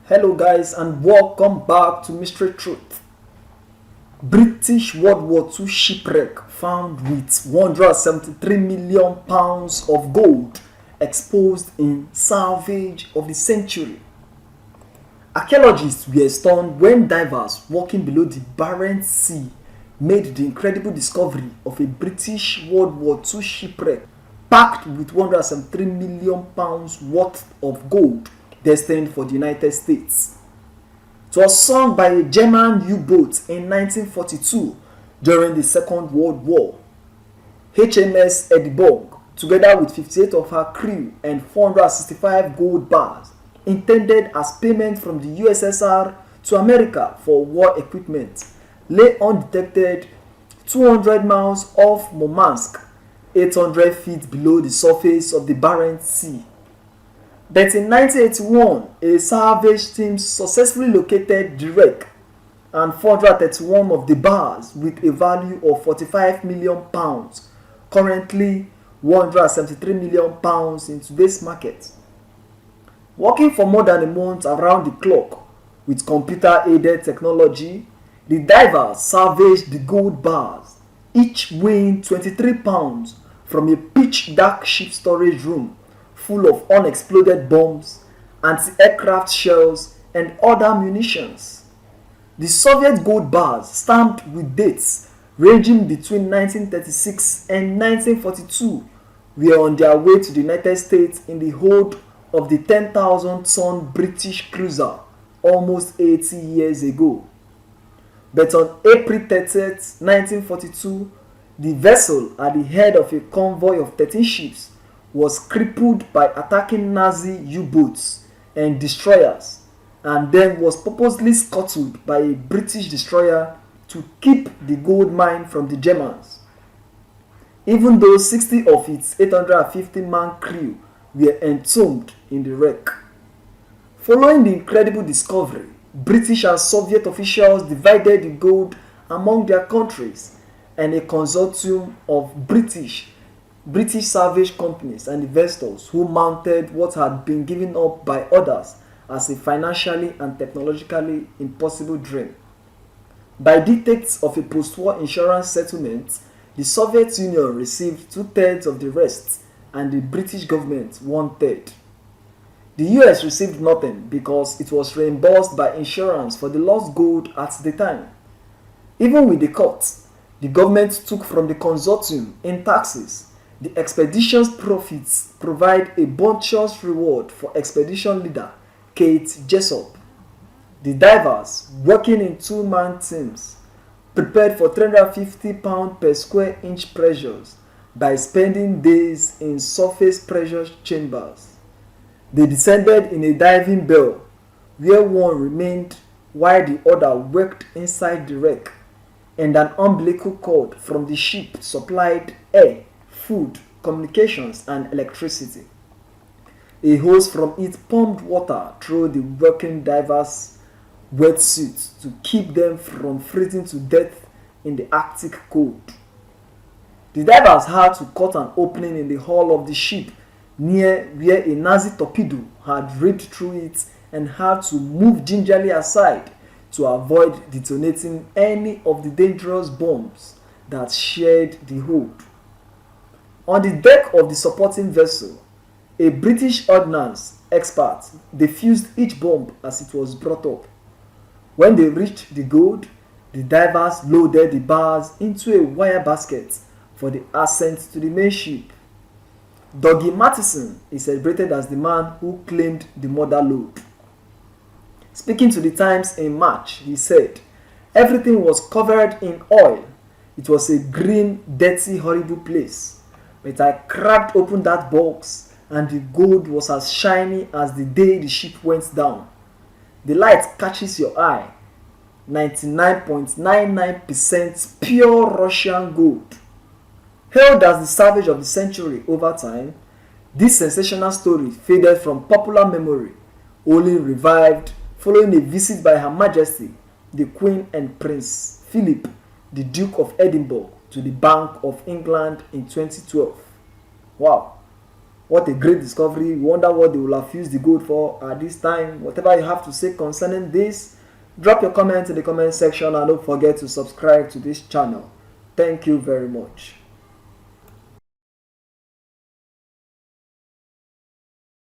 Hello guys and welcome back to Mystery Truth. British World War II shipwreck found with 173 million pounds of gold exposed in salvage of the century. Archaeologists were stunned when divers working below the Barents Sea made the incredible discovery of a British World War II shipwreck packed with 173 million pounds worth of gold destined for the United States. It was sunk by a German U-boat in 1942 during the Second World War. HMS Edinburgh, together with 58 of her crew and 465 gold bars, intended as payment from the USSR to America for war equipment, lay undetected 200 miles off Murmansk, 800 feet below the surface of the Barents Sea. But in 1981, a salvage team successfully located the wreck and 431 of the bars with a value of 45 million pounds, currently 173 million pounds in today's market. Working for more than a month around the clock with computer-aided technology, the divers salvaged the gold bars, each weighing 23 pounds, from a pitch-dark ship storage room full of unexploded bombs, anti-aircraft shells, and other munitions. The Soviet gold bars, stamped with dates ranging between 1936 and 1942, were on their way to the United States in the hold of the 10,000-ton British cruiser almost 80 years ago. But on April 30, 1942, the vessel at the head of a convoy of 13 ships was crippled by attacking Nazi U-boats and destroyers, and then was purposely scuttled by a British destroyer to keep the gold mine from the Germans. Even though 60 of its 850-man crew were entombed in the wreck. Following the incredible discovery, British and Soviet officials divided the gold among their countries, and a consortium of British salvage companies and investors who mounted what had been given up by others as a financially and technologically impossible dream. By dictates of a post-war insurance settlement, the Soviet Union received 2/3 of the rest and the British government 1/3. The US received nothing because it was reimbursed by insurance for the lost gold at the time. Even with the cut, the government took from the consortium in taxes. The expedition's profits provide a bounteous reward for expedition leader Kate Jessop. The divers, working in two-man teams, prepared for 350 pound per square inch pressures by spending days in surface pressure chambers. They descended in a diving bell where one remained while the other worked inside the wreck, and an umbilical cord from the ship supplied air, food, communications, and electricity. A hose from it pumped water through the working divers' wetsuits to keep them from freezing to death in the Arctic cold. The divers had to cut an opening in the hull of the ship near where a Nazi torpedo had ripped through it, and had to move gingerly aside to avoid detonating any of the dangerous bombs that shared the hold. On the deck of the supporting vessel, a British ordnance expert defused each bomb as it was brought up. When they reached the gold, the divers loaded the bars into a wire basket for the ascent to the main ship. Dougie Matheson is celebrated as the man who claimed the mother lode. Speaking to the Times in March, he said, "Everything was covered in oil. It was a green, dirty, horrible place. But I cracked open that box and the gold was as shiny as the day the ship went down. The light catches your eye. 99.99% pure Russian gold." Hailed as the salvage of the century over time, this sensational story faded from popular memory, only revived following a visit by Her Majesty, the Queen and Prince Philip, the Duke of Edinburgh, to the Bank of England in 2012. Wow. What a great discovery. You wonder what they will have used the gold for at this time. Whatever you have to say concerning this, drop your comments in the comment section, and don't forget to subscribe to this channel. Thank you very much.